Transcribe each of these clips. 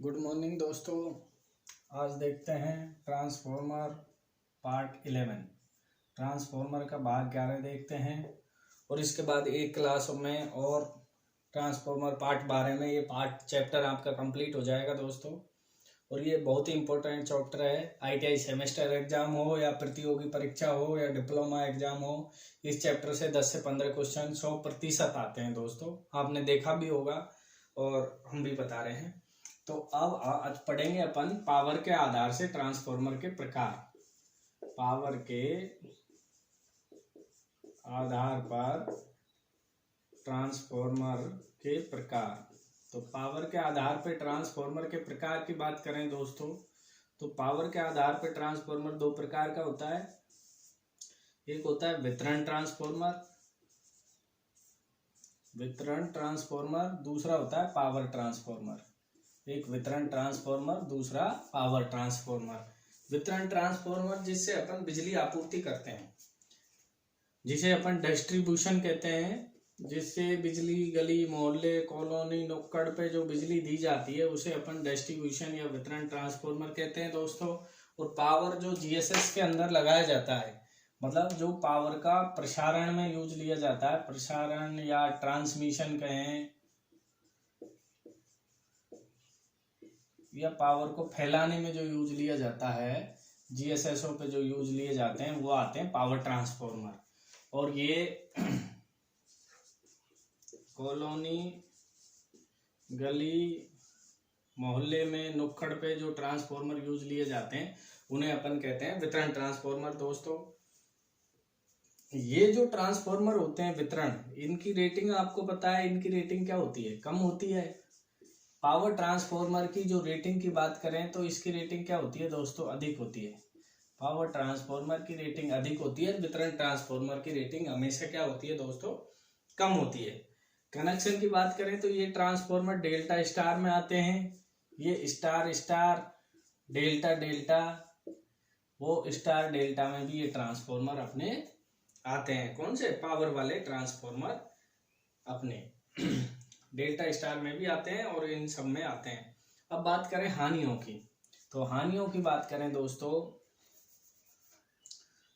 Good morning दोस्तों। आज देखते हैं ट्रांसफॉर्मर पार्ट 11। ट्रांसफॉर्मर का भाग 11 देखते हैं और इसके बाद एक क्लास में और ट्रांसफॉर्मर पार्ट 12 में ये पार्ट चैप्टर आपका कंप्लीट हो जाएगा दोस्तों। और ये बहुत ही इम्पोर्टेंट चैप्टर है। ITI सेमेस्टर एग्जाम हो या प्रतियोगी परीक्षा हो या डिप्लोमा एग्जाम हो, इस चैप्टर से 10 से 15 क्वेश्चन 100% आते हैं दोस्तों। आपने देखा भी होगा और हम भी बता रहे हैं। तो अब आज पढ़ेंगे अपन पावर के आधार से ट्रांसफॉर्मर के प्रकार। पावर के आधार पर ट्रांसफॉर्मर के प्रकार। तो पावर के आधार पर ट्रांसफॉर्मर के प्रकार की बात करें दोस्तों, तो पावर के आधार पर ट्रांसफॉर्मर दो प्रकार का होता है। एक होता है वितरण ट्रांसफॉर्मर, दूसरा होता है पावर ट्रांसफॉर्मर। एक वितरण ट्रांसफॉर्मर, दूसरा पावर ट्रांसफॉर्मर। वितरण ट्रांसफॉर्मर जिससे अपन बिजली आपूर्ति करते हैं, जिसे अपन डिस्ट्रीब्यूशन कहते हैं, जिससे बिजली गली मोहल्ले कॉलोनी नुक्कड़ पे जो बिजली दी जाती है उसे अपन डिस्ट्रीब्यूशन या वितरण ट्रांसफॉर्मर कहते हैं दोस्तों। और पावर जो GSS के अंदर लगाया जाता है, मतलब जो पावर का प्रसारण में यूज लिया जाता है, प्रसारण या ट्रांसमिशन कहें, या पावर को फैलाने में जो यूज लिया जाता है, GSSO पे जो यूज लिए जाते हैं वो आते हैं पावर ट्रांसफॉर्मर। और ये कॉलोनी गली मोहल्ले में नुक्कड़ पे जो ट्रांसफॉर्मर यूज लिए जाते हैं उन्हें अपन कहते हैं वितरण ट्रांसफॉर्मर दोस्तों। ये जो ट्रांसफॉर्मर होते हैं वितरण, इनकी रेटिंग आपको पता है, इनकी रेटिंग क्या होती है? कम होती है। पावर ट्रांसफॉर्मर की जो रेटिंग की बात करें तो इसकी रेटिंग क्या होती है दोस्तों? अधिक होती है। पावर ट्रांसफॉर्मर की रेटिंग अधिक होती है, वितरण ट्रांसफॉर्मर की रेटिंग हमेशा क्या होती है दोस्तों? कम होती है। कनेक्शन की बात करें तो ये ट्रांसफॉर्मर डेल्टा स्टार में आते हैं, ये स्टार स्टार डेल्टा डेल्टा, वो स्टार डेल्टा में भी ये ट्रांसफॉर्मर अपने आते हैं। कौन से? पावर वाले ट्रांसफॉर्मर अपने डेल्टा स्टार में भी आते हैं और इन सब में आते हैं। अब बात करें हानियों की, तो हानियों की बात करें दोस्तों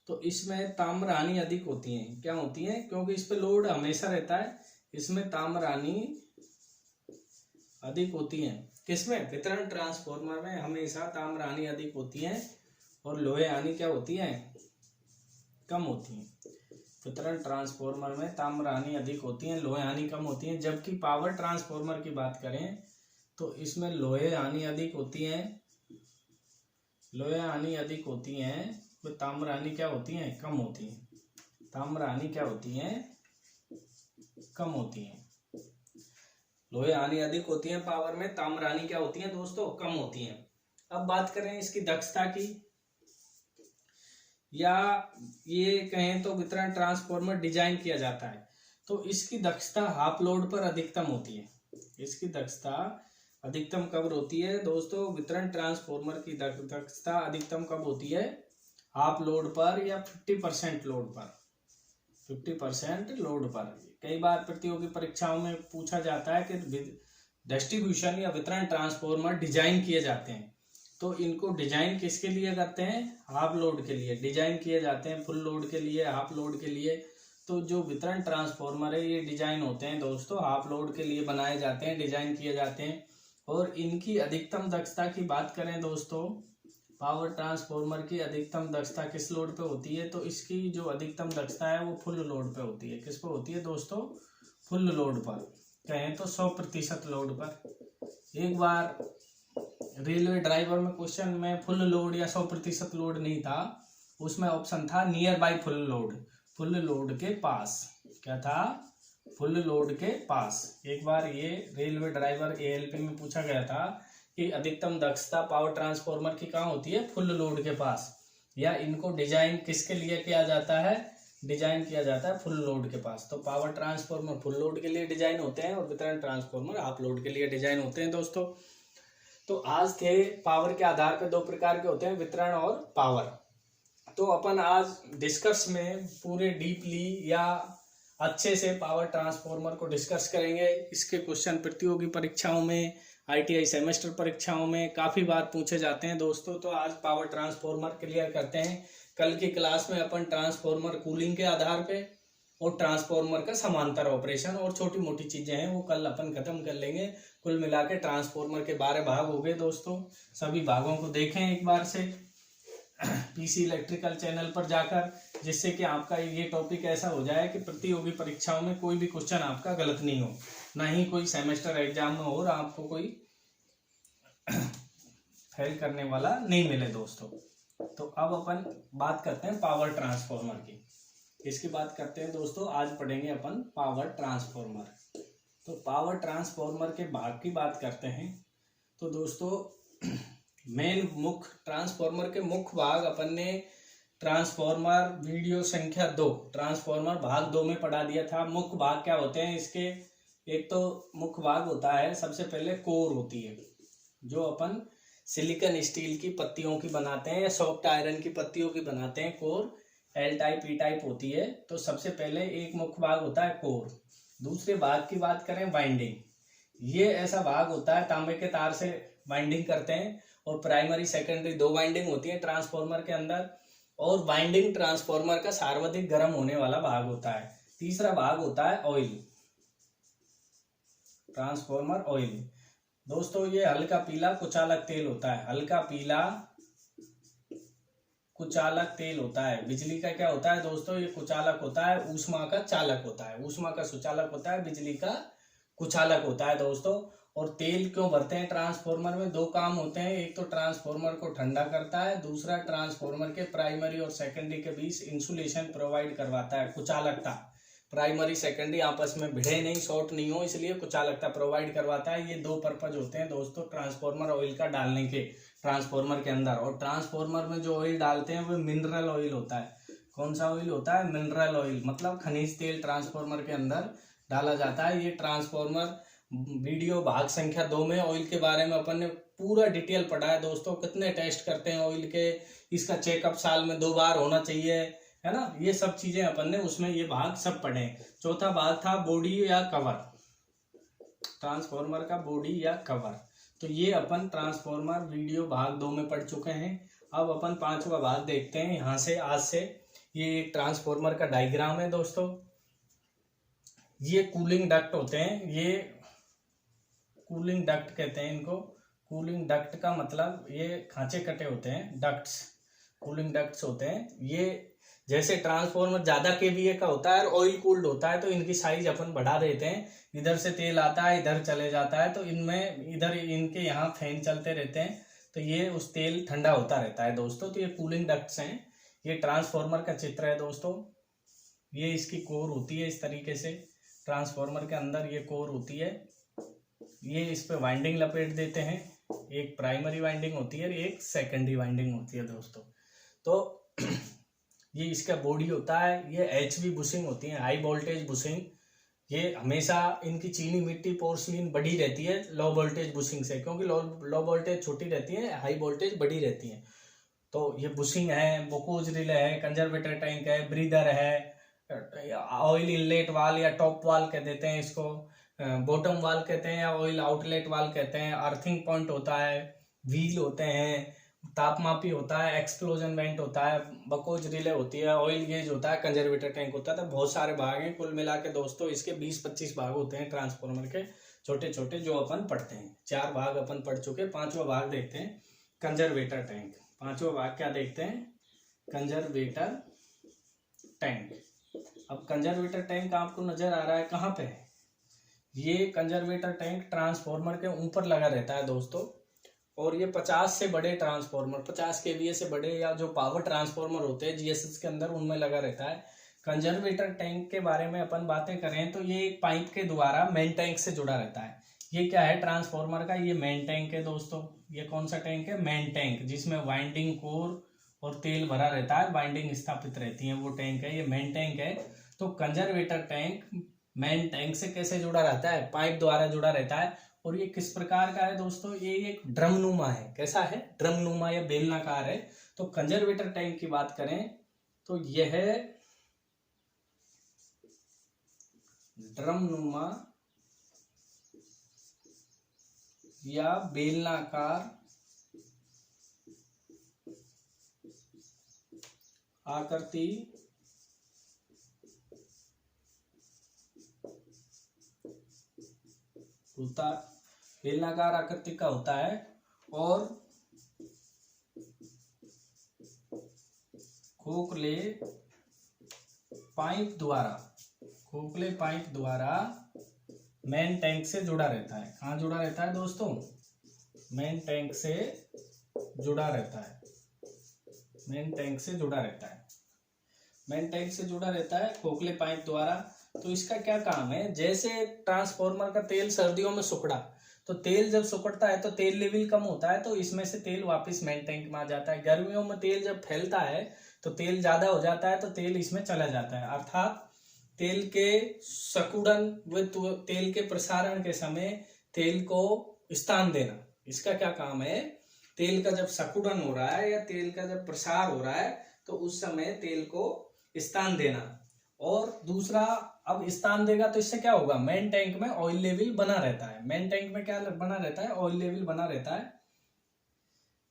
तो इसमें ताम्र हानि अधिक होती है। क्या होती है? क्योंकि इस पे लोड हमेशा रहता है, इसमें ताम्र हानि अधिक होती है। किसमें? वितरण ट्रांसफॉर्मर में हमेशा ताम्र हानि अधिक होती है और लोहे हानि क्या होती है? कम होती है। वितरण ट्रांसफॉर्मर में ताम्र हानि अधिक होती है, लोहे हानि कम होती है। जबकि पावर ट्रांसफॉर्मर की बात करें तो इसमें लोहे हानि अधिक होती है, लोहे हानि अधिक होती है, तो ताम्र हानि क्या होती है? कम होती है। ताम्र हानि क्या होती है? कम होती है। लोहे हानि अधिक होती है पावर में, ताम्र हानि क्या होती है दोस्तों? कम होती है। अब बात करें इसकी दक्षता की, या ये कहें तो वितरण ट्रांसफॉर्मर डिजाइन किया जाता है तो इसकी दक्षता हाफ लोड पर अधिकतम होती है। इसकी दक्षता अधिकतम कब होती है दोस्तों? वितरण ट्रांसफॉर्मर की दक्षता अधिकतम कब होती है? हाफ लोड पर या 50% लोड पर। 50% लोड पर। कई बार प्रतियोगी परीक्षाओं में पूछा जाता है कि डिस्ट्रीब्यूशन या वितरण ट्रांसफॉर्मर डिजाइन किए जाते हैं, तो इनको डिजाइन किसके लिए करते हैं? हाफ लोड के लिए डिजाइन किए जाते हैं, फुल लोड के लिए, हाफ लोड के लिए। तो जो वितरण ट्रांसफॉर्मर है ये डिजाइन होते हैं दोस्तों, हाफ लोड के लिए बनाए जाते हैं, डिजाइन किए जाते हैं। और इनकी अधिकतम दक्षता की बात करें दोस्तों, पावर ट्रांसफॉर्मर की अधिकतम दक्षता किस लोड पे होती है? तो इसकी जो अधिकतम दक्षता है वो फुल लोड पे होती है। किस पे होती है दोस्तों? फुल लोड पर, कहें तो 100% लोड पर। एक बार रेलवे ड्राइवर में क्वेश्चन में फुल लोड या 100% लोड नहीं था, उसमें ऑप्शन था near by full load, full load के पास। क्या था? फुल लोड के पास। एक बार ये रेलवे ड्राइवर ALP में पूछा गया था कि अधिकतम दक्षता पावर ट्रांसफॉर्मर की कहाँ होती है? फुल लोड के पास। या इनको डिजाइन किसके लिए किया जाता है? डिजाइन किया जाता है फुल लोड के पास। तो पावर ट्रांसफॉर्मर फुल लोड के लिए डिजाइन होते हैं और वितरण ट्रांसफॉर्मर हाफ लोड के लिए डिजाइन होते हैं दोस्तों। तो आज थे पावर के आधार पर दो प्रकार के होते हैं, वितरण और पावर। तो अपन आज डिस्कस में पूरे डीपली या अच्छे से पावर ट्रांसफॉर्मर को डिस्कस करेंगे। इसके क्वेश्चन प्रतियोगी परीक्षाओं में ITI सेमेस्टर परीक्षाओं में काफ़ी बार पूछे जाते हैं दोस्तों। तो आज पावर ट्रांसफॉर्मर क्लियर करते हैं। कल की क्लास में अपन ट्रांसफॉर्मर कूलिंग के आधार पे और ट्रांसफॉर्मर का समांतर ऑपरेशन और छोटी मोटी चीज़ें हैं वो कल अपन खत्म कर लेंगे। कुल मिला के ट्रांसफॉर्मर के 12 भाग हो गए दोस्तों। सभी भागों को देखें एक बार से PC इलेक्ट्रिकल चैनल पर जाकर, जिससे कि आपका ये टॉपिक ऐसा हो जाए कि प्रतियोगी परीक्षाओं में कोई भी क्वेश्चन आपका गलत नहीं हो, ना ही कोई सेमेस्टर एग्जाम में हो और आपको कोई फेल करने वाला नहीं मिले दोस्तों। तो अब अपन बात करते हैं पावर ट्रांसफॉर्मर की। इसकी बात करते हैं दोस्तों। आज पढ़ेंगे अपन पावर ट्रांसफॉर्मर। तो पावर ट्रांसफॉर्मर के भाग की बात करते हैं। तो दोस्तों मेन मुख्य ट्रांसफॉर्मर के मुख्य भाग अपन ने ट्रांसफॉर्मर वीडियो संख्या 2 ट्रांसफॉर्मर भाग 2 में पढ़ा दिया था। मुख्य भाग क्या होते हैं इसके? एक तो मुख्य भाग होता है, सबसे पहले कोर होती है, जो अपन सिलिकॉन स्टील की पत्तियों की बनाते हैं या सॉफ्ट आयरन की पत्तियों की बनाते हैं। Core L type P type होती है। तो सबसे पहले एक मुख्य भाग होता है कोर। दूसरे भाग की बात करें वाइंडिंग, ये ऐसा भाग होता है तांबे के तार से वाइंडिंग करते हैं और प्राइमरी सेकेंडरी 2 वाइंडिंग होती है ट्रांसफॉर्मर के अंदर। और वाइंडिंग ट्रांसफॉर्मर का सर्वाधिक गर्म होने वाला भाग होता है। तीसरा भाग होता है ऑयल, ट्रांसफॉर्मर ऑयल। दोस्तों ये हल्का पीला कुचालक तेल होता है, हल्का पीला कुचालक तेल होता है। बिजली का क्या होता है दोस्तों? ये कुचालक होता है, ऊष्मा का चालक होता है। ऊष्मा का सुचालक होता है, बिजली का कुचालक होता है दोस्तों। और तेल क्यों भरते हैं ट्रांसफॉर्मर में? 2 काम होते हैं। एक तो ट्रांसफॉर्मर को ठंडा करता है, दूसरा ट्रांसफॉर्मर के प्राइमरी और सेकेंडरी के बीच इंसुलेशन प्रोवाइड करवाता है। कुचालकता, प्राइमरी सेकेंडरी आपस में भिड़े नहीं, शॉर्ट नहीं हो, इसलिए कुचालकता प्रोवाइड करवाता है। ये 2 पर्पज होते हैं दोस्तों ट्रांसफॉर्मर ऑयल का डालने के ट्रांसफॉर्मर के अंदर। और ट्रांसफॉर्मर में जो ऑयल डालते हैं वो मिनरल ऑयल होता है। कौन सा ऑयल होता है? मिनरल ऑयल, मतलब खनिज तेल ट्रांसफॉर्मर के अंदर डाला जाता है। ये ट्रांसफॉर्मर वीडियो भाग संख्या 2 में ऑयल के बारे में अपन ने पूरा डिटेल पढ़ा है दोस्तों। कितने टेस्ट करते हैं ऑयल के, इसका चेकअप साल में 2 बार होना चाहिए, है ना। ये सब चीजें अपन ने उसमें ये भाग सब पढ़े। चौथा भाग था बॉडी या कवर, ट्रांसफॉर्मर का बॉडी या कवर। तो ये अपन ट्रांसफॉर्मर वीडियो भाग 2 में पढ़ चुके हैं। अब अपन 5वां भाग देखते हैं यहाँ से आज से। ये एक ट्रांसफॉर्मर का डायग्राम है दोस्तों। ये कूलिंग डक्ट होते हैं, ये कूलिंग डक्ट कहते हैं इनको। कूलिंग डक्ट का मतलब ये खांचे कटे होते हैं, डक्ट्स, कूलिंग डक्ट्स होते हैं। ये जैसे ट्रांसफॉर्मर ज्यादा KVA का होता है और ऑयल कूल्ड होता है तो इनकी साइज अपन बढ़ा देते हैं। इधर से तेल आता है, इधर चले जाता है, तो इनमें इधर इनके यहाँ फैन चलते रहते हैं, तो ये उस तेल ठंडा होता रहता है दोस्तों। तो ये कूलिंग डक्ट्स हैं। ये ट्रांसफॉर्मर का चित्र है दोस्तों। ये इसकी कोर होती है इस तरीके से। ट्रांसफॉर्मर के अंदर ये कोर होती है। ये इस पे वाइंडिंग लपेट देते हैं। एक प्राइमरी वाइंडिंग होती है, एक सेकेंडरी वाइंडिंग होती है दोस्तों। तो ये इसका बॉडी होता है। ये HV बुशिंग होती है, हाई वोल्टेज बुशिंग। ये हमेशा इनकी चीनी मिट्टी पोर्सिलिन बड़ी रहती है लो वोल्टेज बुशिंग से, क्योंकि लो वोल्टेज छोटी रहती है, हाई वोल्टेज बड़ी रहती है। तो ये बुशिंग है, बोकोज रिले है, कंजर्वेटर टैंक है, ब्रीदर है, ऑयल इनलेट वाल या टॉप वाल कह देते हैं इसको, बॉटम वाल कहते हैं या ऑयल आउटलेट वाल कहते हैं। अर्थिंग पॉइंट होता है, व्हील होते हैं, तापमापी होता है, एक्सप्लोजन वेंट होता है, बकोज रिले होती है, ऑयल गेज होता है, कंजर्वेटर टैंक होता है। तो बहुत सारे भाग हैं। कुल मिला के दोस्तों इसके 20-25 भाग होते हैं ट्रांसफॉर्मर के, छोटे छोटे, जो अपन पढ़ते हैं। 4 भाग अपन पढ़ चुके। 5वां भाग देखते हैं, कंजर्वेटर टैंक। 5वां भाग क्या देखते हैं? Conservator tank. अब कंजर्वेटर टैंक आपको नजर आ रहा है कहाँ पे है? ये कंजर्वेटर टैंक ट्रांसफॉर्मर के ऊपर लगा रहता है दोस्तों। और ये 50 से बड़े ट्रांसफॉर्मर, 50 KVA से बड़े या जो पावर ट्रांसफॉर्मर होते हैं GSS के अंदर, उनमें लगा रहता है। कंजर्वेटर टैंक के बारे में अपन बातें करें तो ये एक पाइप के द्वारा मेन टैंक से जुड़ा रहता है। ये क्या है ट्रांसफॉर्मर का? ये मेन टैंक है दोस्तों। ये कौन सा टैंक है? मेन टैंक, जिसमें वाइंडिंग, कोर और तेल भरा रहता है, वाइंडिंग स्थापित रहती है, वो टैंक है, ये मेन टैंक है। तो कंजर्वेटर टैंक मेन टैंक से कैसे जुड़ा रहता है? पाइप द्वारा जुड़ा रहता है। और ये किस प्रकार का है दोस्तों? ये एक ड्रमनुमा है। कैसा है? ड्रमनुमा या बेलनाकार है। तो कंजर्वेटर टैंक की बात करें तो यह ड्रमनुमा या बेलनाकार आकृति होता, बेलनाकार आकृति का होता है और खोखले पाइप द्वारा मेन टैंक से जुड़ा रहता है। कहाँ जुड़ा रहता है दोस्तों? मेन टैंक से जुड़ा रहता है। मेन टैंक से जुड़ा रहता है। मेन टैंक से जुड़ा रहता है खोखले पाइप द्वारा। तो इसका क्या काम है? जैसे ट्रांसफॉर्मर का तेल सर्दियों में सुखड़ा, तो तेल जब सुखड़ता है तो तेल लेवल कम होता है, तो इसमें से तेल वापस मेन टैंक में आ जाता है। गर्मियों में तेल जब फैलता है तो तेल ज्यादा हो जाता है, तो तेल इसमें चला जाता है। अर्थात तेल के सकुड़न व तेल के प्रसारण के समय तेल को स्थान देना, इसका क्या काम है? तेल का जब सकुड़न हो रहा है या तेल का जब प्रसार हो रहा है तो उस समय तेल को स्थान देना। और दूसरा, अब स्थान देगा तो इससे क्या होगा? मेन टैंक में ऑयल लेवल बना रहता है। मेन टैंक में क्या बना रहता है? ऑयल लेवल बना रहता है।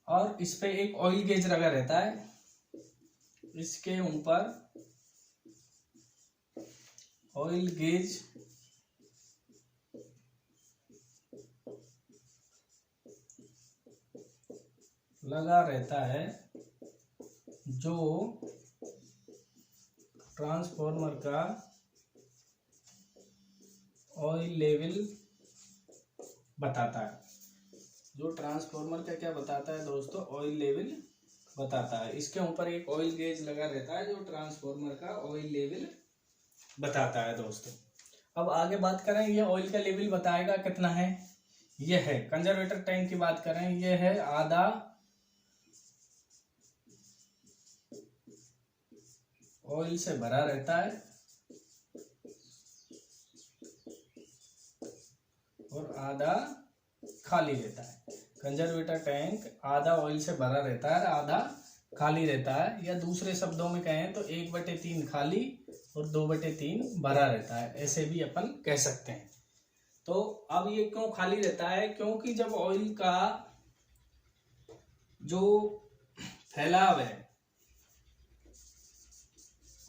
और इस पे एक ऑयल गेज लगा रहता है। इसके ऊपर ऑयल गेज लगा रहता है जो ट्रांसफॉर्मर का ऑयल लेवल बताता है। जो ट्रांसफॉर्मर का क्या बताता है दोस्तों? ऑयल लेवल बताता है। इसके ऊपर एक ऑयल गेज लगा रहता है जो ट्रांसफॉर्मर का ऑयल लेवल बताता है दोस्तों। अब आगे बात करें, ये ऑयल का लेवल बताएगा कितना है। ये है कंजर्वेटर टैंक की बात करें, ये है आधा ऑयल से भरा रहता है और आधा खाली रहता है। कंजर्वेटर टैंक आधा ऑयल से भरा रहता है, आधा खाली रहता है। या दूसरे शब्दों में कहें तो 1/3 खाली और 2/3 भरा रहता है, ऐसे भी अपन कह सकते हैं। तो अब ये क्यों खाली रहता है? क्योंकि जब ऑयल का जो फैलाव है,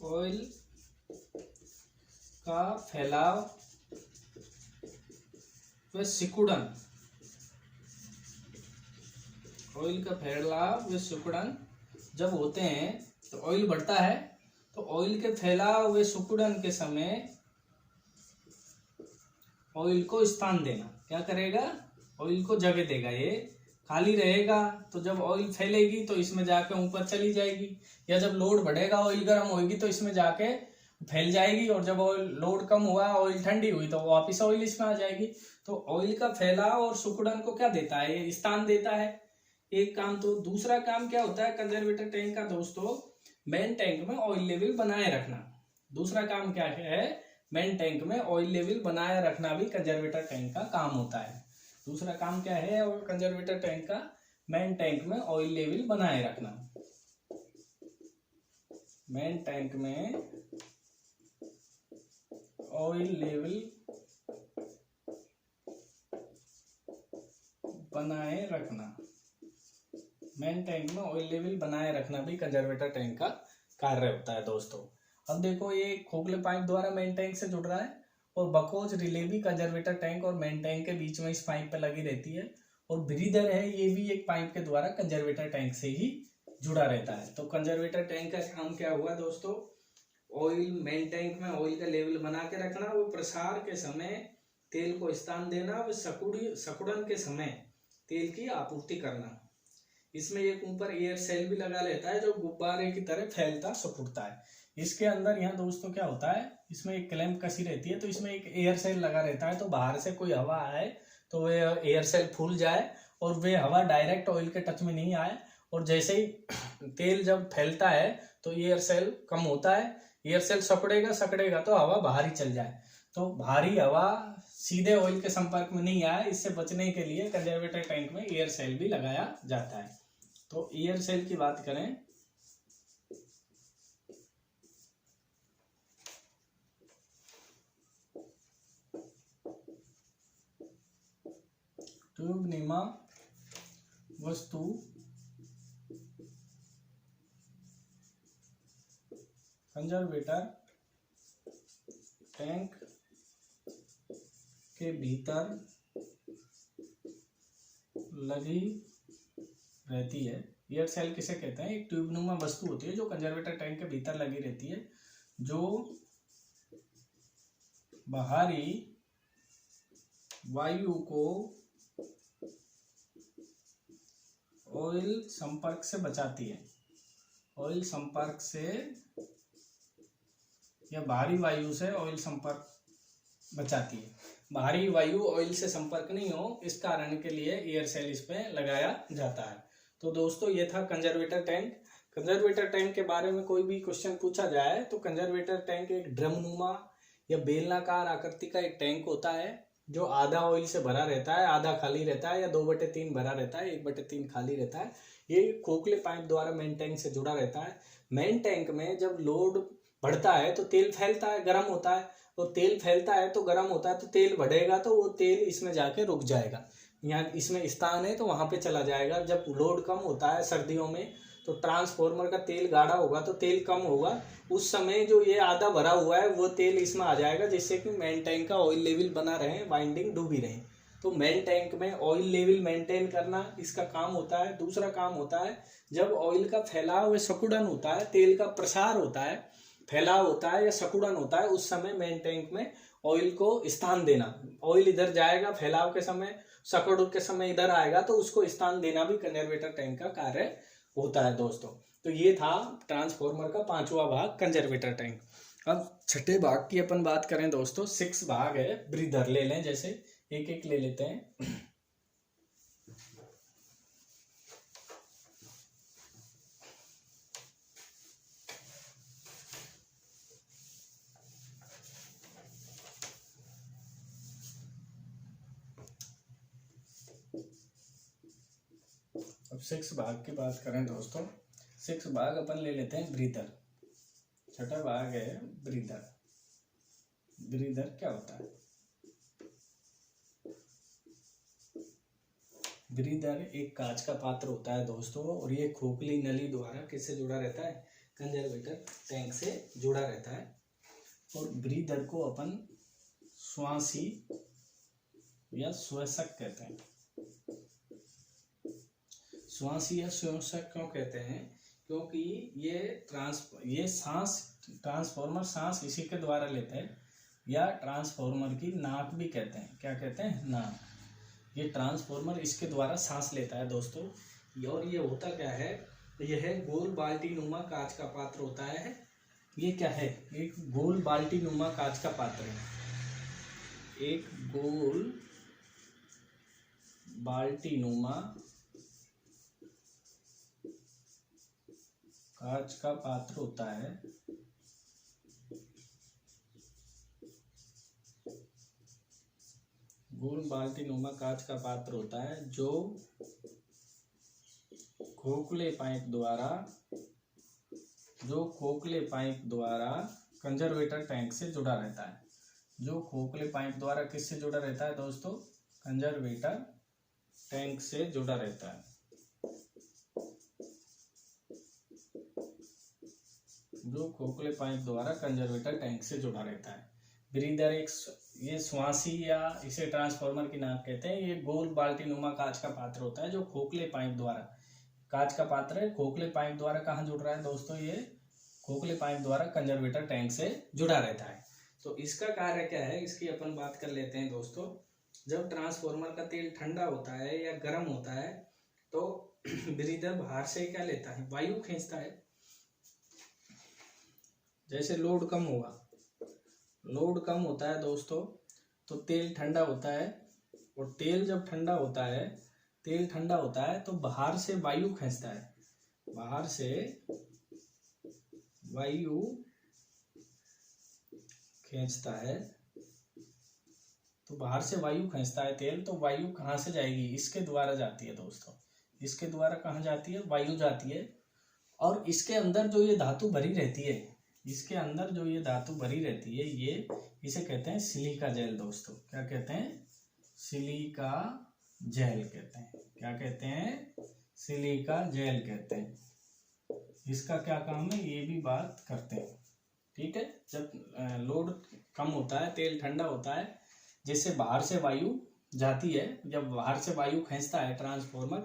ऑयल का फैलाव व सिकुड़न, ऑयल का फैलाव व सिकुड़न जब होते हैं तो ऑयल बढ़ता है। तो ऑयल के फैलाव व सिकुड़न के समय ऑयल को स्थान देना क्या करेगा? ऑयल को जगह देगा। ये खाली रहेगा तो जब ऑयल फैलेगी तो इसमें जाके ऊपर चली जाएगी, या जब लोड बढ़ेगा, ऑयल गर्म होगी तो इसमें जाके फैल जाएगी, और जब ऑयल लोड कम हुआ, ऑयल ठंडी हुई तो वापस ऑयल इसमें आ जाएगी। तो ऑयल का फैलाव और सिकुड़न को क्या देता है? ये स्थान देता है, एक काम। तो दूसरा काम क्या होता है कंजर्वेटर टैंक का दोस्तों? मेन टैंक में ऑयल लेवल बनाए रखना। दूसरा काम क्या है? मेन टैंक में ऑयल लेवल बनाए रखना भी कंजर्वेटर टैंक का काम होता है। दूसरा काम क्या है और कंजर्वेटर टैंक का? मेन टैंक में ऑयल लेवल बनाए रखना। मेन टैंक में ऑयल लेवल बनाए रखना। मेन टैंक में ऑयल लेवल बनाए रखना भी कंजर्वेटर टैंक का कार्य होता है दोस्तों। अब देखो, ये खोखले पाइप द्वारा मेन टैंक से जुड़ रहा है और बकोज रिले भी कंजर्वेटर टैंक और मेन टैंक के बीच में इस पाइप पे लगी रहती है, और ब्रीदर है ये भी एक पाइप के द्वारा कंजर्वेटर टैंक से ही जुड़ा रहता है। तो कंजर्वेटर टैंक का काम क्या हुआ दोस्तों? ऑयल, मेन टैंक में ऑयल का लेवल बना के रखना, वो प्रसार के समय तेल को स्थान देना, वो सकुड़न के समय तेल की आपूर्ति करना। इसमें एक ऊपर एयर सेल भी लगा रहता है जो गुब्बारे की तरह फैलता सिकुड़ता है। इसके अंदर यहाँ दोस्तों क्या होता है, इसमें एक क्लैंप कसी रहती है, तो इसमें एक एयर सेल लगा रहता है। तो बाहर से कोई हवा आए तो वे एयर सेल फूल जाए और वे हवा डायरेक्ट ऑयल के टच में नहीं आए, और जैसे ही तेल जब फैलता है तो एयर सेल कम होता है, एयर सेल सकड़ेगा तो हवा बाहर ही चल जाए। तो भारी हवा सीधे ऑयल के संपर्क में नहीं आए, इससे बचने के लिए कंजर्वेटर टैंक में एयर सेल भी लगाया जाता है। तो एयर सेल की बात करें ट्यूबनुमा वस्तु कंजर्वेटर टैंक के भीतर लगी रहती है। एयर सेल किसे कहते हैं? एक ट्यूबनुमा वस्तु होती है जो कंजर्वेटर टैंक के भीतर लगी रहती है, जो बाहरी वायु को ऑयल संपर्क से बचाती है। ऑयल संपर्क से या बाहरी वायु से ऑयल संपर्क बचाती है। बाहरी वायु ऑयल से संपर्क नहीं हो, इस कारण के लिए एयर सेल इस पे लगाया जाता है। तो दोस्तों ये था कंजर्वेटर टैंक। कंजर्वेटर टैंक के बारे में कोई भी क्वेश्चन पूछा जाए तो कंजर्वेटर टैंक एक ड्रमनुमा या बेलनाकार आकृति का एक टैंक होता है जो आधा ऑयल से भरा रहता है, आधा खाली रहता है, या 2/3 भरा रहता है, 1/3 खाली रहता है। ये खोखले पाइप द्वारा मेन टैंक से जुड़ा रहता है। मेन टैंक में जब लोड बढ़ता है तो तेल फैलता है, गर्म होता है, और तेल फैलता है तो गर्म होता है, तो तेल बढ़ेगा तो वो तेल इसमें जाके रुक जाएगा। यहाँ इसमें स्थान है तो वहां पे चला जाएगा। जब लोड कम होता है सर्दियों में तो ट्रांसफॉर्मर का तेल गाढ़ा होगा तो तेल कम होगा, उस समय जो ये आधा भरा हुआ है वो तेल इसमें आ जाएगा, जिससे कि मेन टैंक का ऑयल लेवल बना रहे, वाइंडिंग डूबी रहे। तो मेन टैंक में ऑयल लेवल मेंटेन करना इसका काम होता है। दूसरा काम होता है जब ऑयल का फैलाव या सकुड़न होता है, तेल का प्रसार होता है, फैलाव होता है या सकुड़न होता है, उस समय मेन टैंक में ऑयल को स्थान देना। ऑयल इधर जाएगा फैलाव के समय, सकुड़ के समय इधर आएगा, तो उसको स्थान देना भी कंजर्वेटर टैंक का कार्य होता है दोस्तों। तो ये था ट्रांसफॉर्मर का 5वां भाग कंजर्वेटर टैंक। अब छठे भाग की अपन बात करें दोस्तों, 6 भाग है। ब्रीदर ले लें, जैसे एक एक ले लेते हैं। अब 6 भाग की बात करें दोस्तों, 6 भाग अपन ले लेते हैं ब्रीदर। छठा भाग है ब्रीदर। ब्रीदर क्या होता है? ब्रीदर एक कांच का पात्र होता है दोस्तों, और ये खोखली नली द्वारा किससे जुड़ा रहता है? कंजर्वेटर टैंक से जुड़ा रहता है। और ब्रीदर को अपन श्वासी या श्वसक कहते हैं। श्वासी या श्वसक क्यों कहते हैं? क्योंकि ये सांस, ट्रांसफॉर्मर सांस इसी के द्वारा लेते हैं, या ट्रांसफॉर्मर की नाक भी कहते हैं। क्या कहते हैं? नाक। ये ट्रांसफॉर्मर इसके द्वारा सांस लेता है दोस्तों। और ये होता क्या है? यह गोल बाल्टी नुमा कांच का पात्र होता है। ये क्या है? एक गोल बाल्टी नुमा कांच का पात्र है। एक गोल बाल्टी नुमा कांच का पात्र होता है, गोल बाल्टी नुमा कांच का पात्र होता है, जो खोखले पाइप द्वारा कंजर्वेटर टैंक से जुड़ा रहता है। जो खोखले पाइप द्वारा किससे जुड़ा रहता है दोस्तों? कंजर्वेटर टैंक से जुड़ा रहता है। जो खोखले पाइप द्वारा कंजर्वेटर टैंक से जुड़ा रहता है। ब्रीदर एक ये श्वासी या इसे ट्रांसफॉर्मर की नाक कहते हैं। ये गोल बाल्टी नुमा कांच का पात्र होता है जो खोखले पाइप द्वारा, कांच का पात्र है, खोखले पाइप द्वारा कहाँ जुड़ रहा है दोस्तों? ये खोखले पाइप द्वारा कंजर्वेटर टैंक से जुड़ा रहता है। तो इसका कार्य क्या है, इसकी अपन बात कर लेते हैं दोस्तों। जब ट्रांसफॉर्मर का तेल ठंडा होता है या गर्म होता है तो ब्रीदर बाहर से क्या लेता है? वायु खींचता है। जैसे लोड कम होगा, लोड कम होता है दोस्तों तो तेल ठंडा होता है, और तेल जब ठंडा होता है तो बाहर से वायु खींचता है। बाहर से वायु खींचता है, तो बाहर से वायु खींचता है तेल, तो वायु कहाँ से जाएगी? इसके द्वारा जाती है दोस्तों। इसके द्वारा कहाँ जाती है? वायु जाती है। और इसके अंदर जो ये धातु भरी रहती है, इसके अंदर जो ये धातु भरी रहती है, ये इसे कहते हैं सिलिका जेल दोस्तों। क्या कहते हैं? सिलिका जेल कहते हैं। क्या कहते हैं? सिलिका जेल कहते हैं। इसका क्या काम है ये भी बात करते हैं। ठीक है, जब लोड कम होता है, तेल ठंडा होता है, जिससे बाहर से वायु जाती है, जब बाहर से वायु खींचता है ट्रांसफॉर्मर,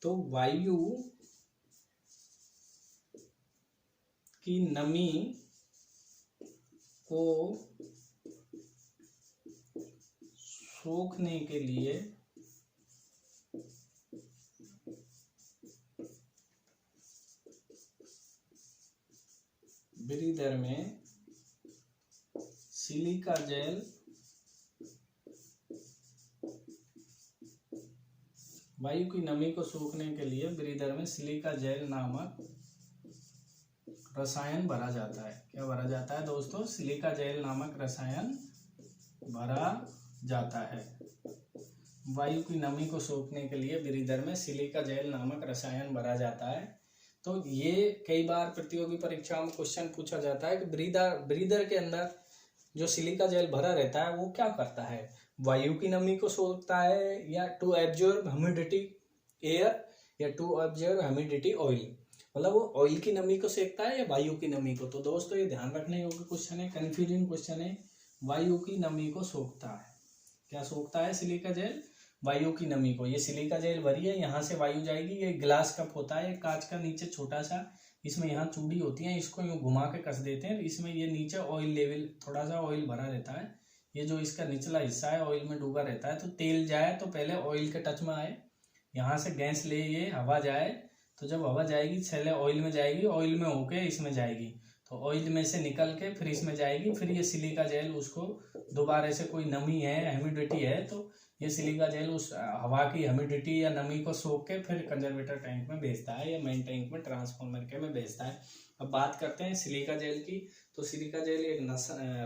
तो वायु की नमी को सोखने के लिए ब्रीदर में सिलिका जेल वायु की नमी को सोखने के लिए ब्रीदर में सिलिका जेल नामक रसायन भरा जाता है। क्या भरा जाता है दोस्तों? सिलिका जेल नामक रसायन भरा जाता है। वायु की नमी को सोखने के लिए ब्रीदर में सिलिका जेल नामक रसायन भरा जाता है। तो ये कई बार प्रतियोगी परीक्षाओं में क्वेश्चन पूछा जाता है कि ब्रीदर के अंदर जो सिलिका जेल भरा रहता है वो क्या करता है? वायु की नमी को सोखता है, या टू एब्जॉर्ब ह्यूमिडिटी एयर, या टू एब्जॉर्ब ह्यूमिडिटी ऑयल। मतलब वो ऑयल की नमी को सेकता है या वायु की नमी को। तो दोस्तों ये ध्यान रखने योग्य क्वेश्चन है, कंफ्यूजिंग क्वेश्चन है। वायु की नमी को सोखता है। क्या सोखता है सिलिका जेल? वायु की नमी को। ये सिलिका जेल भरी है, यहाँ से वायु जाएगी। ये ग्लास कप होता है, कांच का, नीचे छोटा सा, इसमें यहाँ चूड़ी होती है, इसको यूं घुमा के कस देते हैं। इसमें ये नीचे ऑयल लेवल, थोड़ा सा ऑयल भरा रहता है। ये जो इसका निचला हिस्सा है ऑयल में डूबा रहता है। तो तेल जाए तो पहले ऑयल के टच में आए, यहाँ से गैस ले, ये हवा जाए, तो जब हवा जाएगी पहले ऑयल में जाएगी, ऑयल में होके इसमें जाएगी, तो ऑयल में से निकल के फिर इसमें जाएगी। फिर ये सिलिका जेल उसको दोबारा से, कोई नमी है, ह्यूमिडिटी है, तो ये सिलिका जेल उस हवा की ह्यूमिडिटी या नमी को सोख के फिर कंजर्वेटर टैंक में भेजता है, या मेन टैंक में, ट्रांसफॉर्मर के में भेजता है। अब बात करते हैं सिलिका जेल की। तो सिलिका जेल एक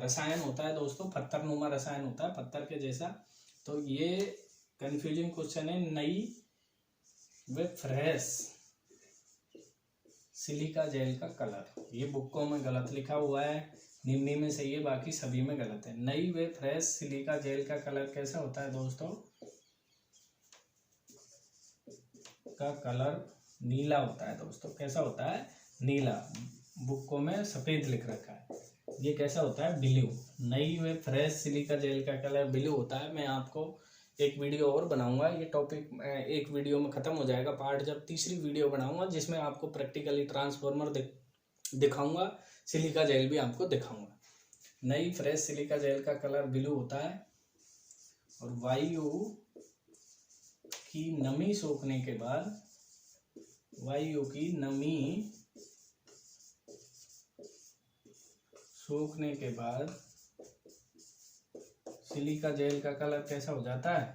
रसायन होता है दोस्तों, पत्थरनुमा रसायन होता है, पत्थर के जैसा। तो ये कंफ्यूजिंग क्वेश्चन है। नई व फ्रेश सिलिका जेल का कलर, ये बुकों में गलत लिखा हुआ है, निम्न में सही है, बाकी सभी में गलत है। नई व फ्रेश सिलिका जेल का कलर कैसा होता है दोस्तों? का कलर नीला होता है दोस्तों। कैसा होता है? नीला। बुकों में सफेद लिख रखा है, ये कैसा होता है? ब्लू। नई व फ्रेश सिलिका जेल का कलर ब्लू होता है। मैं आपको एक वीडियो और बनाऊंगा, ये टॉपिक एक वीडियो में खत्म हो जाएगा पार्ट, जब तीसरी वीडियो बनाऊंगा जिसमें आपको प्रैक्टिकली ट्रांसफॉर्मर दिखाऊंगा, सिलिका जेल भी आपको दिखाऊंगा। नई फ्रेश सिलिका जेल का कलर ब्लू होता है। और वायु की नमी सोखने के बाद, वायु की नमी सोखने के बाद सिलिका जेल का कलर कैसा हो जाता है?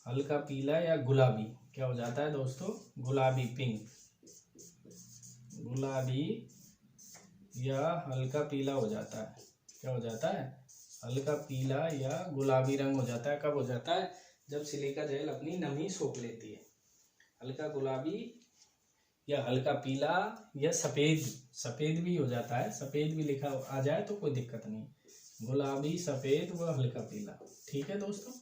हल्का पीला या गुलाबी। क्या हो जाता है दोस्तों? गुलाबी, पिंक, गुलाबी या हल्का पीला हो जाता है। क्या हो जाता है? हल्का पीला या गुलाबी रंग हो जाता है। कब हो जाता है? जब सिलिका जेल अपनी नमी सोख लेती है। हल्का गुलाबी या हल्का पीला या सफेद, सफेद भी हो जाता है, सफेद भी लिखा आ जाए तो कोई दिक्कत नहीं। गुलाबी, सफेद व हल्का पीला। ठीक है दोस्तों,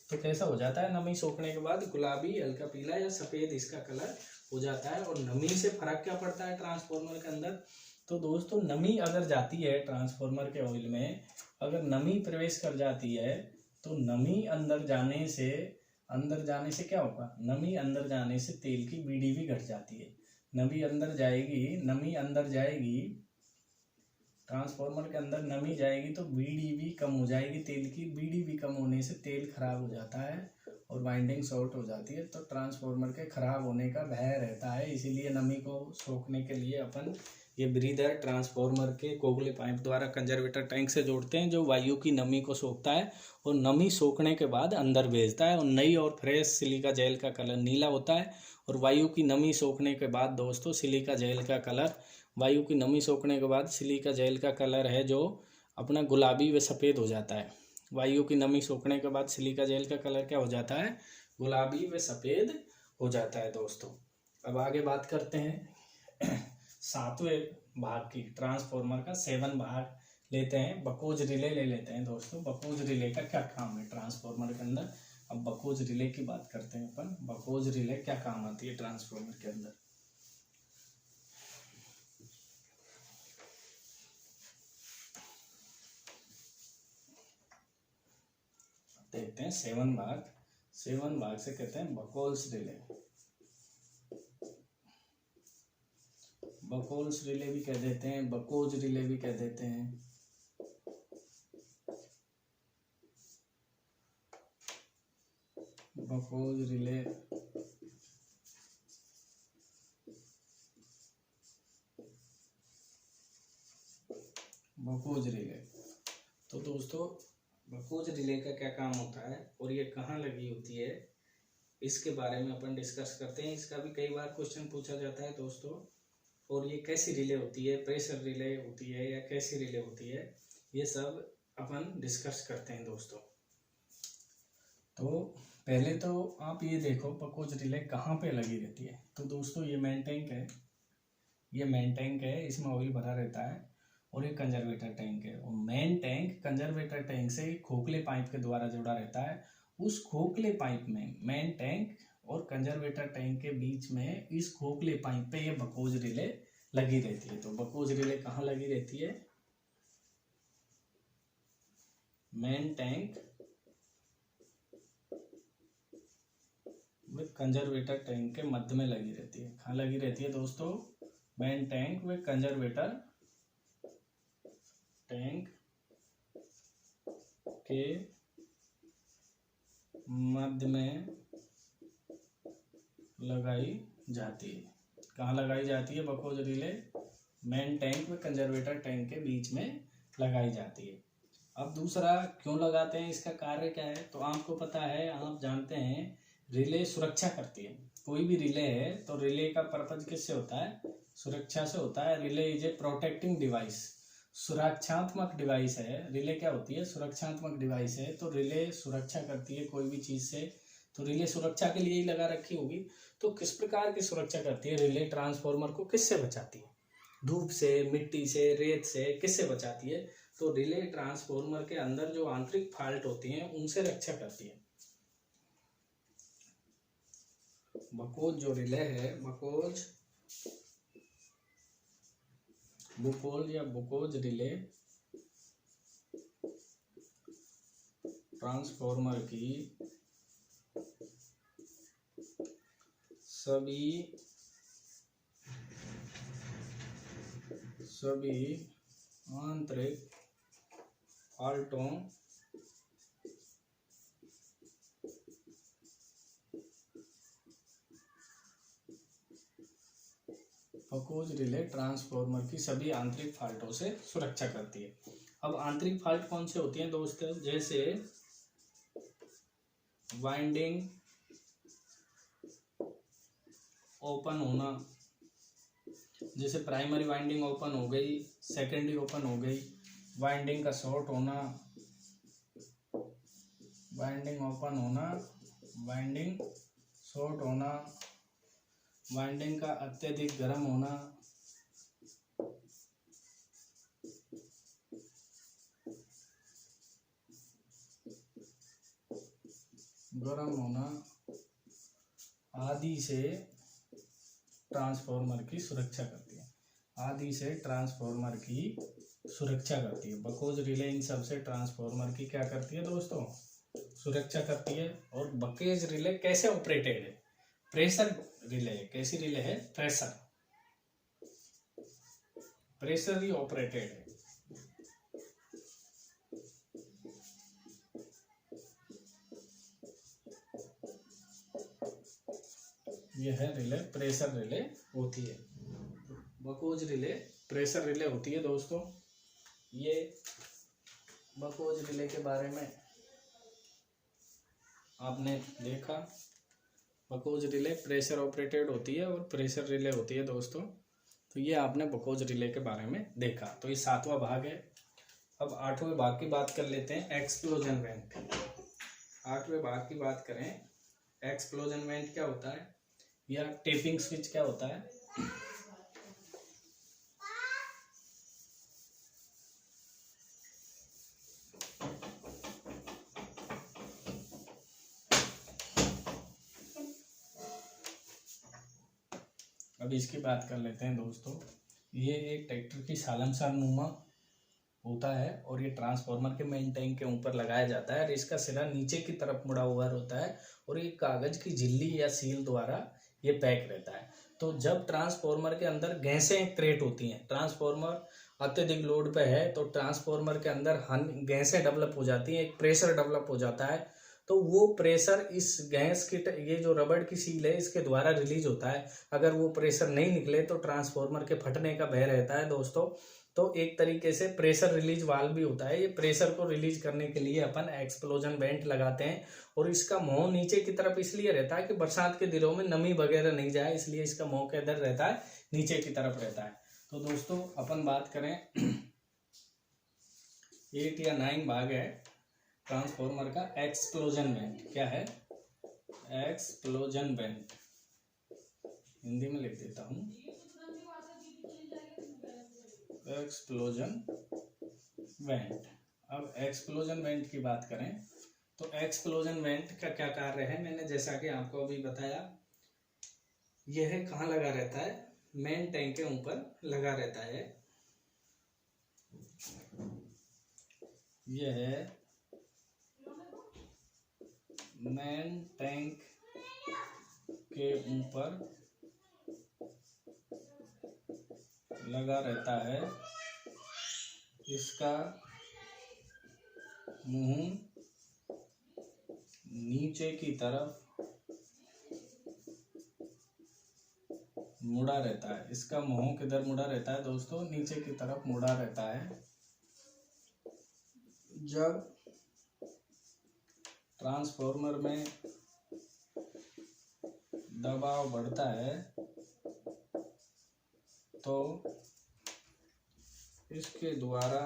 तो कैसा हो जाता है? नमी सोखने के बाद गुलाबी, हल्का पीला या सफेद इसका कलर हो जाता है। और नमी से फर्क क्या पड़ता है ट्रांसफॉर्मर के अंदर? तो दोस्तों नमी अगर जाती है ट्रांसफॉर्मर के ऑयल में, अगर नमी प्रवेश कर जाती है तो नमी अंदर जाने से क्या होगा? नमी अंदर जाने से तेल की बीडी भी घट जाती है। नमी अंदर जाएगी, ट्रांसफॉर्मर के अंदर नमी जाएगी तो बीडी भी कम हो जाएगी, तेल की बीडी भी कम होने से तेल खराब हो जाता है और वाइंडिंग शॉर्ट हो जाती है। तो ट्रांसफॉर्मर के खराब होने का भय रहता है, इसीलिए नमी को सोखने के लिए अपन ये ब्रीदर ट्रांसफॉर्मर के कोगले पाइप द्वारा कंजर्वेटर टैंक से जोड़ते हैं, जो वायु की नमी को सोखता है और नमी सोखने के बाद अंदर भेजता है। और नई और फ्रेश सिलिका जेल का कलर नीला होता है। और वायु की नमी सोखने के बाद दोस्तों सिलिका जेल का कलर, वायु की नमी सोखने के बाद सिलिका जेल का कलर है जो अपना गुलाबी व सफ़ेद हो जाता है। वायु की नमी सोखने के बाद सिलिका जेल का कलर क्या हो जाता है? गुलाबी व सफ़ेद हो जाता है दोस्तों। अब आगे बात करते हैं 7वें भाग की। ट्रांसफॉर्मर का 7 भाग लेते हैं। बकोज रिले ले लेते हैं दोस्तों। बकोज रिले का क्या काम है ट्रांसफॉर्मर के अंदर? अब बकोज रिले की बात करते हैं अपन। बकोज रिले क्या काम आती है ट्रांसफार्मर के अंदर। देखते हैं 7 भाग से कहते हैं बकोल्स रिले। बकोल्स रिले भी कह देते हैं, बकोज रिले भी कह देते हैं। बकोज रिले, बकोज रिले। तो दोस्तों बकोज रिले का क्या काम होता है और ये कहाँ लगी होती है, इसके बारे में अपन डिस्कस करते हैं। इसका भी कई बार क्वेश्चन पूछा जाता है दोस्तों। और ये कैसी रिले होती है, प्रेशर रिले होती है या कैसी रिले होती है, ये सब अपन डिस्कस करते हैं दोस्तों। तो पहले तो आप ये देखो बकोज रिले कहाँ पे लगी रहती है। तो दोस्तों ये मेन टैंक है, ये मेन टैंक है, इसमें ऑयल भरा रहता है। और ये कंजर्वेटर टैंक है। और मेन टैंक कंजर्वेटर टैंक से खोखले पाइप के द्वारा जुड़ा रहता है। उस खोखले पाइप में मेन टैंक और कंजर्वेटर टैंक के बीच में इस खोखले पाइप पे ये बकोज रिले लगी रहती है। तो बकोज रिले कहाँ लगी रहती है, मेन टैंक में कंजर्वेटर टैंक के मध्य में लगी रहती है। कहाँ लगी रहती है दोस्तों, मेन टैंक में कंजर्वेटर टैंक के मध्य में लगाई जाती है। कहाँ लगाई जाती है बकोज रिले, मेन टैंक में कंजर्वेटर टैंक के बीच में लगाई जाती है। अब दूसरा क्यों लगाते हैं, इसका कार्य क्या है, तो आपको पता है, आप जानते हैं रिले सुरक्षा करती है। कोई भी रिले है तो रिले का पर्पज किससे होता है, सुरक्षा से होता है। Relay is a protecting device, सुरक्षात्मक डिवाइस है। रिले क्या होती है, सुरक्षात्मक डिवाइस है। तो रिले सुरक्षा करती है कोई भी चीज से। तो रिले सुरक्षा के लिए ही लगा रखी होगी। तो किस प्रकार की सुरक्षा करती है रिले, ट्रांसफार्मर को किससे बचाती है, धूप से, मिट्टी से, रेत से, किससे बचाती है, तो रिले ट्रांसफार्मर के अंदर जो आंतरिक फॉल्ट होती हैं उनसे रक्षा करती है। बकोज जो रिले है, बकोज या बकोज रिले ट्रांसफार्मर की सभी आंतरिक फॉल्टों बकोज रिले ट्रांसफार्मर की सभी आंतरिक फॉल्टों से सुरक्षा करती है। अब आंतरिक फॉल्ट कौन से होती हैं दोस्तों, जैसे वाइंडिंग ओपन होना, जैसे प्राइमरी वाइंडिंग ओपन हो गई, सेकेंडरी ओपन हो गई, वाइंडिंग का शॉर्ट होना, वाइंडिंग ओपन होना, वाइंडिंग शॉर्ट होना, वाइंडिंग का अत्यधिक गर्म होना, आदि से ट्रांसफार्मर की सुरक्षा करती है। आदि से ट्रांसफार्मर की सुरक्षा करती है। बकोज रिले इन सबसे ट्रांसफार्मर की क्या करती है दोस्तों, सुरक्षा करती है। और बकोज रिले कैसे ऑपरेटेड है, प्रेशर रिले है। कैसी रिले है, प्रेशर ही ऑपरेटेड है। यह है रिले, प्रेशर रिले होती है। बकोज रिले प्रेशर रिले होती है दोस्तों। ये बकोज रिले के बारे में आपने देखा, बकोज रिले प्रेशर ऑपरेटेड होती है और प्रेशर रिले होती है दोस्तों। तो ये आपने बकोज रिले के बारे में देखा। तो ये 7वां भाग है। अब 8वें भाग की बात कर लेते हैं, एक्सप्लोजन वेंट। 8वें भाग की बात करें, एक्सप्लोजन वेंट क्या होता है या टेपिंग स्विच क्या होता है। अब इसकी बात कर लेते हैं दोस्तों। ये एक ट्रैक्टर की सालमसार नुमा होता है और ये ट्रांसफार्मर के मेन टैंक के ऊपर लगाया जाता है और इसका सिरा नीचे की तरफ मुड़ा हुआ होता है और ये कागज की झिल्ली या सील द्वारा ये पैक रहता है। तो जब ट्रांसफार्मर के अंदर गैसें क्रिएट होती हैं, ट्रांसफार्मर अत्यधिक लोड पे है तो ट्रांसफार्मर के अंदर गैसें डेवलप हो जाती हैं, एक प्रेशर डेवलप हो जाता है। तो वो प्रेशर इस गैस की ये जो रबड़ की सील है इसके द्वारा रिलीज होता है। अगर वो प्रेशर नहीं निकले तो ट्रांसफार्मर के फटने का भय रहता है दोस्तों। तो एक तरीके से प्रेशर रिलीज वाल्व भी होता है। ये प्रेशर को रिलीज करने के लिए अपन एक्सप्लोजन वेंट लगाते हैं और इसका मुंह नीचे की तरफ इसलिए रहता है कि बरसात के दिनों में नमी वगैरह नहीं जाए, इसलिए इसका मुंह के इधर रहता है, नीचे की तरफ रहता है। तो दोस्तों अपन बात करें 8 या 9 भाग है ट्रांसफार्मर का। एक्सप्लोजन वेंट क्या है? एक्सप्लोजन वेंट हिंदी में लिख देता हूँ, एक्सप्लोजन वेंट। अब एक्सप्लोजन वेंट की बात करें तो एक्सप्लोजन वेंट का क्या कार्य है, मैंने जैसा कि आपको अभी बताया, यह कहाँ लगा रहता है? मेन टैंक के ऊपर लगा रहता है। यह मेन टैंक के ऊपर लगा रहता है। इसका मुंह नीचे की तरफ मुड़ा रहता है। इसका मुंह किधर मुड़ा रहता है दोस्तों? नीचे की तरफ मुड़ा रहता है। जब ट्रांसफार्मर में दबाव बढ़ता है तो इसके द्वारा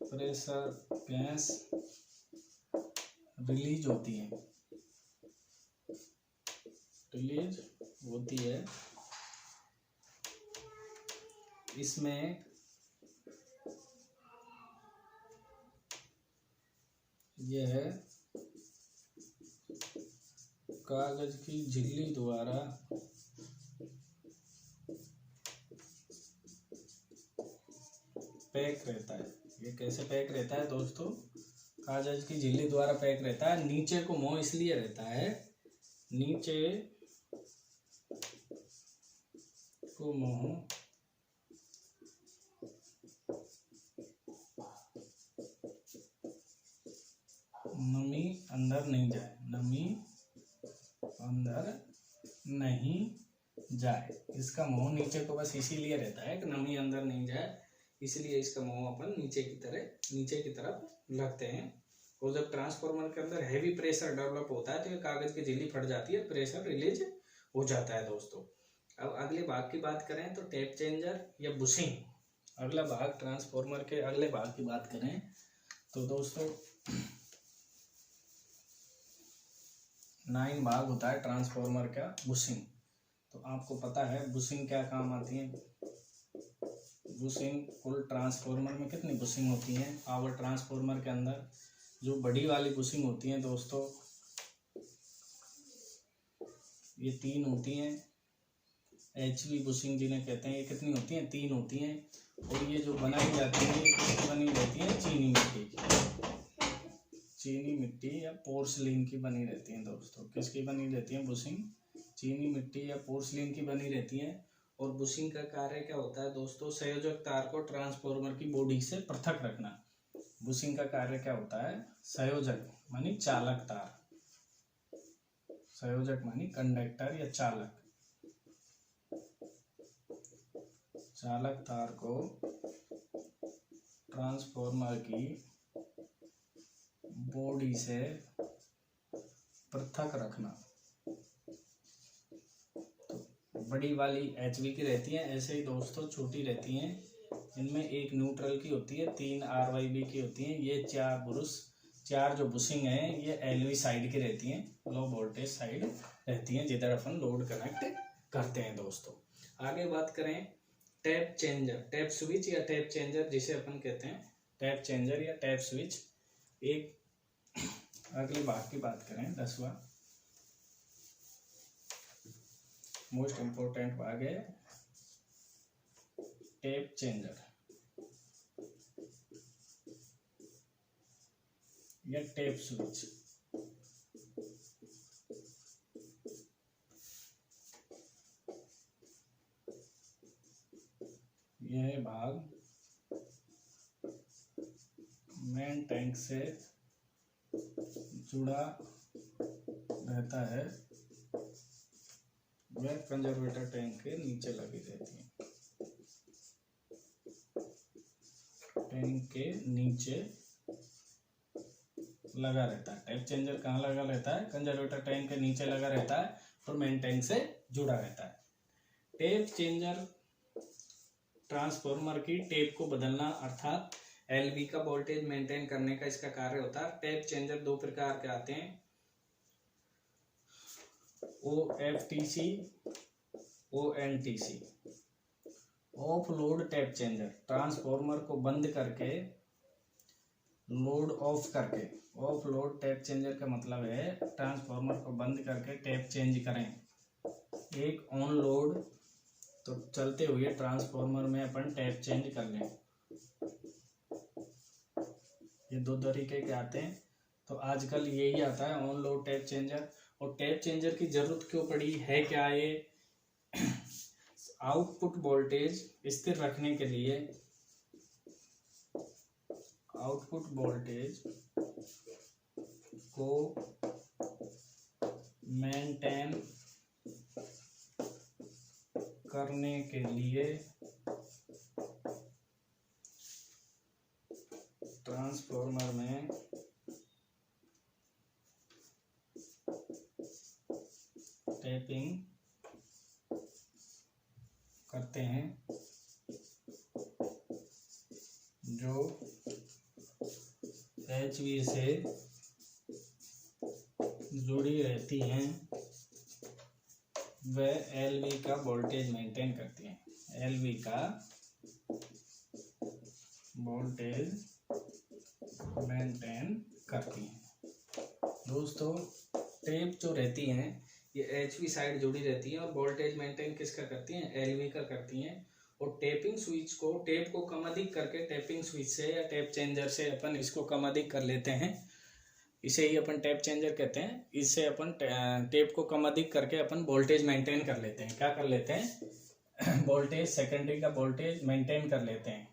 प्रेशर गैस रिलीज होती है, इसमें यह कागज की झिल्ली द्वारा पैक रहता है। ये कैसे पैक रहता है दोस्तों? कागज की झिल्ली द्वारा पैक रहता है। नीचे को मुंह इसलिए रहता है, नीचे को मुंह नमी अंदर नहीं जाए, नमी अंदर नहीं जाए। इसका मुंह नीचे को बस इसीलिए रहता है कि नमी अंदर नहीं जाए, इसलिए इसका मुंह अपन नीचे की तरफ लगते हैं। और जब ट्रांसफार्मर के अंदर हैवी प्रेशर डेवलप होता है तो ये कागज की झिल्ली फट जाती है, प्रेशर रिलीज हो जाता है दोस्तों। अब अगले भाग की बात करें तो टैप चेंजर या बुशिंग, अगला भाग ट्रांसफार्मर के अगले भाग की बात करें तो दोस्तों 9 भाग होता है ट्रांसफार्मर का बुशिंग। तो आपको पता है बुशिंग क्या काम आती है? बुशिंग, कुल ट्रांसफार्मर में कितनी बुशिंग होती है? पावर ट्रांसफार्मर के अंदर जो बड़ी वाली बुशिंग होती है दोस्तों, ये 3 होती हैं। HV बुशिंग जिन्हें कहते हैं, ये कितनी होती हैं? 3 होती हैं। और ये जो बनाई जाती है किसकी बनी रहती है? चीनी मिट्टी की, चीनी मिट्टी या पोर्सलिन की बनी रहती है दोस्तों। किसकी बनी रहती है बुशिंग? चीनी मिट्टी या पोर्सलिन की बनी रहती है। और बुशिंग का कार्य क्या होता है दोस्तों? संयोजक तार को ट्रांसफार्मर की बॉडी से पृथक रखना। बुशिंग का कार्य क्या होता है? संयोजक मानी चालक तार, संयोजक मानी कंडक्टर या चालक, चालक तार को ट्रांसफार्मर की बॉडी से पृथक रखना। बड़ी वाली HV की रहती है, ऐसे ही दोस्तों छोटी रहती हैं। इनमें एक न्यूट्रल की होती है, 3 RYB की होती हैं। ये 4 जो बुशिंग है ये LV साइड की रहती हैं, लो वोल्टेज साइड रहती हैं, जिधर अपन लोड कनेक्ट करते हैं दोस्तों। आगे बात करें टैप चेंजर, टैप स्विच या टैप चेंजर जिसे अपन कहते हैं, टैप चेंजर या टैप स्विच। एक अगले भाग की बात करें 10वां, मोस्ट इम्पोर्टेंट भाग है टेप चेंजर या टेप स्विच। यह भाग मेन टैंक से जुड़ा रहता है, वह कंजर्वेटर टैंक के नीचे लगी रहती है। टैंक के नीचे लगा रहता है। टेप चेंजर कहाँ लगा रहता है? कंजर्वेटर टैंक के नीचे लगा रहता है और मेन टैंक से जुड़ा रहता है। टेप चेंजर ट्रांसफॉर्मर की टेप को बदलना अर्थात एलवी का वोल्टेज मेंटेन करने का इसका कार्य होता है। टेप चेंजर दो प्रकार के आते हैं, OFTC, ONTC। Of load tap changer transformer को बंद करके लोड ऑफ करके, ऑफ लोड टेप चेंजर का मतलब है ट्रांसफॉर्मर को बंद करके टेप चेंज करें। एक ऑन लोड तो चलते हुए ट्रांसफॉर्मर में अपन टैप चेंज कर लें। ये दो तरीके के आते हैं, तो आजकल यही आता है ऑन लोड टैप चेंजर। और टैप चेंजर की जरूरत क्यों पड़ी है? क्या ये आउटपुट वोल्टेज स्थिर रखने के लिए, आउटपुट वोल्टेज को मेंटेन करने के लिए ट्रांसफॉर्मर में टैपिंग करते हैं, जो HV से जुड़ी रहती हैं, वह LV का वोल्टेज मेंटेन करती हैं। LV का वोल्टेज मेंटेन करती हैं। दोस्तों टेप जो रहती हैं ये HV साइड जुड़ी रहती है और वोल्टेज मेंटेन किसका करती हैं? LV का करती हैं। और टेपिंग स्विच को, टेप को कम अधिक करके टेपिंग स्विच से या टेप चेंजर से अपन इसको कम अधिक कर लेते हैं। इसे ही अपन टैप चेंजर कहते हैं। इससे अपन टेप को कम अधिक करके अपन वोल्टेज मेंटेन कर लेते हैं। क्या कर लेते हैं? वोल्टेज, सेकेंडरी का वोल्टेज मेंटेन कर लेते हैं।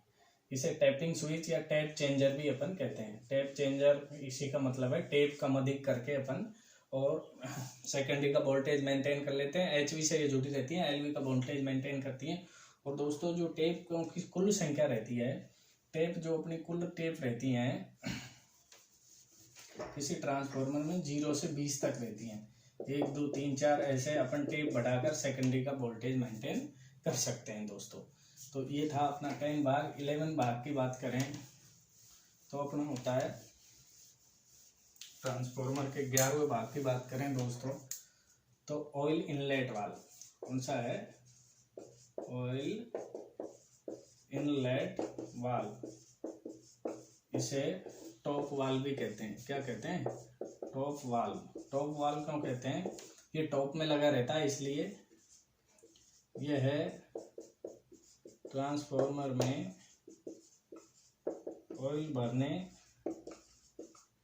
इसे टैपिंग स्विच या टैप चेंजर भी अपन कहते हैं। टैप चेंजर इसी का मतलब है टेप कम अधिक करके अपन और सेकेंडरी का वोल्टेज मेंटेन कर लेते हैं। HV से ये जुड़ी रहती है, LV का वोल्टेज मेंटेन करती है। और दोस्तों जो टेप की कुल संख्या रहती है, टेप जो अपनी कुल टेप रहती हैं किसी ट्रांसफॉर्मर में 0 से 20 तक रहती हैं। 1 2 3 4 ऐसे अपन टेप बढ़ाकर सेकेंडरी का वोल्टेज मेंटेन कर सकते हैं दोस्तों। तो ये था अपना 10 भाग। 11 भाग की बात करें तो अपना होता है ट्रांसफॉर्मर के 11वें भाग की बात करें दोस्तों तो ऑयल इनलेट वाल्व। कौन सा है? Oil inlet valve. इसे टॉप वाल्व भी कहते हैं। क्या कहते हैं? Top valve. टॉप वाल्व क्यों कहते हैं? ये टॉप में लगा रहता है, इसलिए यह है ट्रांसफॉर्मर में ऑयल भरने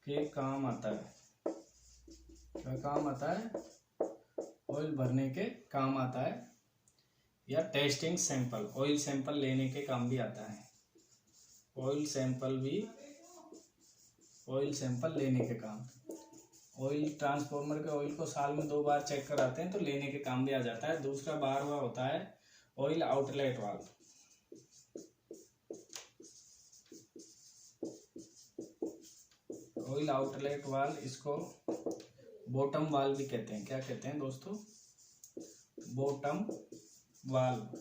के काम आता है। क्या काम आता है? ऑयल भरने के काम आता है, या टेस्टिंग सैंपल, ऑयल सैंपल लेने के काम भी आता है। ऑयल सैंपल लेने के काम। ऑयल, ट्रांसफॉर्मर के ऑयल को साल में 2 बार चेक कराते हैं तो लेने के काम भी आ जाता है। दूसरा 12वां होता है oil outlet valve. Oil outlet valve, इसको बॉटम वाल्व भी कहते हैं। क्या कहते हैं दोस्तों? Bottom valve.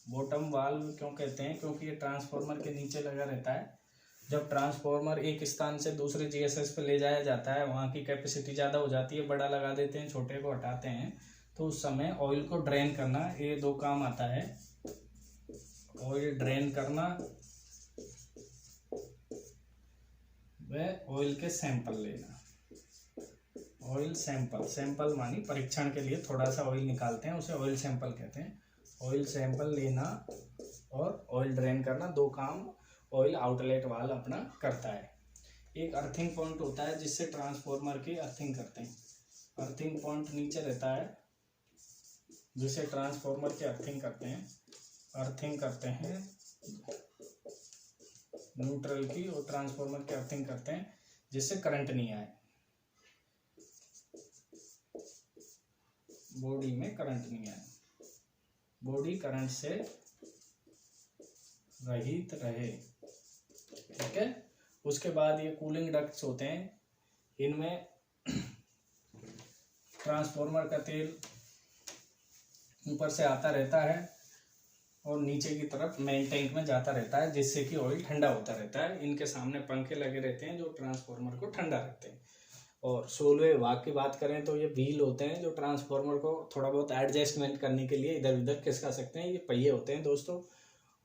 बॉटम वाल्व क्यों कहते हैं? क्योंकि ये ट्रांसफॉर्मर के नीचे लगा रहता है। जब ट्रांसफॉर्मर एक स्थान से दूसरे GSS पे ले जाया जाता है, वहाँ की कैपेसिटी ज़्यादा हो जाती है, बड़ा लगा देते हैं, छोटे को हटाते हैं, तो उस समय ऑयल को ड्रेन करना, ये 2 काम आता है। ऑयल ड्रेन करना, वह ऑयल के सैंपल लेना। ऑयल सैंपल, सैंपल मानी परीक्षण के लिए थोड़ा सा ऑयल निकालते हैं, उसे ऑयल सैंपल कहते हैं। ऑयल सैंपल लेना और ऑयल ड्रेन करना, दो काम ऑयल आउटलेट वाल्व अपना करता है। एक अर्थिंग पॉइंट होता है जिससे ट्रांसफार्मर की अर्थिंग करते हैं। अर्थिंग पॉइंट नीचे रहता है जिसे ट्रांसफार्मर की अर्थिंग करते हैं। अर्थिंग करते हैं न्यूट्रल की, और ट्रांसफार्मर की अर्थिंग करते हैं जिससे करंट नहीं आए, बॉडी में करंट नहीं आए, बॉडी करंट से रहित रहे। ठीक है। उसके बाद ये कूलिंग डक्ट्स होते हैं, इनमें ट्रांसफार्मर का तेल ऊपर से आता रहता है और नीचे की तरफ मेन टैंक में जाता रहता है, जिससे कि ऑयल ठंडा होता रहता है। इनके सामने पंखे लगे रहते हैं जो ट्रांसफार्मर को ठंडा रखते हैं। और 16वें भाग की बात करें तो ये व्हील होते हैं जो ट्रांसफार्मर को थोड़ा बहुत एडजस्टमेंट करने के लिए इधर उधर खिसका सकते हैं, ये पहिए होते हैं दोस्तों।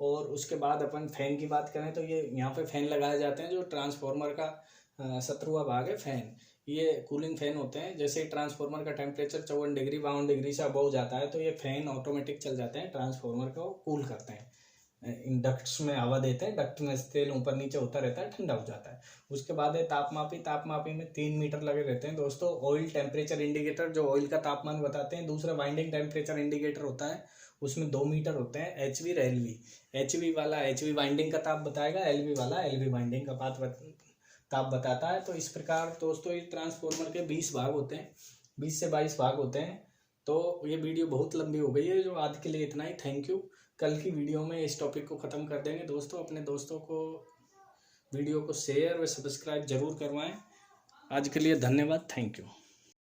और उसके बाद अपन फैन की बात करें तो ये यहाँ पे फैन लगाए जाते हैं, जो ट्रांसफार्मर का 17वां भाग है फैन। ये कूलिंग फैन होते हैं। जैसे ट्रांसफार्मर का टेम्परेचर 54 डिग्री 52 डिग्री से अबव जाता है तो ये फैन ऑटोमेटिक चल जाते हैं, ट्रांसफार्मर को कूल करते हैं। इन डक्ट्स में हवा देते हैं, डक्ट में तेल ऊपर नीचे होता रहता है, ठंडा हो जाता है। उसके बाद है तापमापी। तापमापी में 3 मीटर लगे रहते हैं दोस्तों। ऑयल टेम्परेचर इंडिकेटर जो ऑयल का तापमान बताते हैं। दूसरा वाइंडिंग टेम्परेचर इंडिकेटर होता है, उसमें 2 मीटर होते हैं, HV और LV। HV वाला HV वाइंडिंग का ताप बताएगा, LV वाला LV वाइंडिंग का ताप बताता है। तो इस प्रकार दोस्तों ये ट्रांसफार्मर के 20 भाग होते हैं, 20 से 22 भाग होते हैं। तो ये वीडियो बहुत लंबी हो गई है, जो आज के लिए इतना ही। Thank you. कल की वीडियो में इस टॉपिक को ख़त्म कर देंगे दोस्तों। अपने दोस्तों को वीडियो को शेयर व सब्सक्राइब जरूर करवाएं। आज के लिए धन्यवाद। Thank you.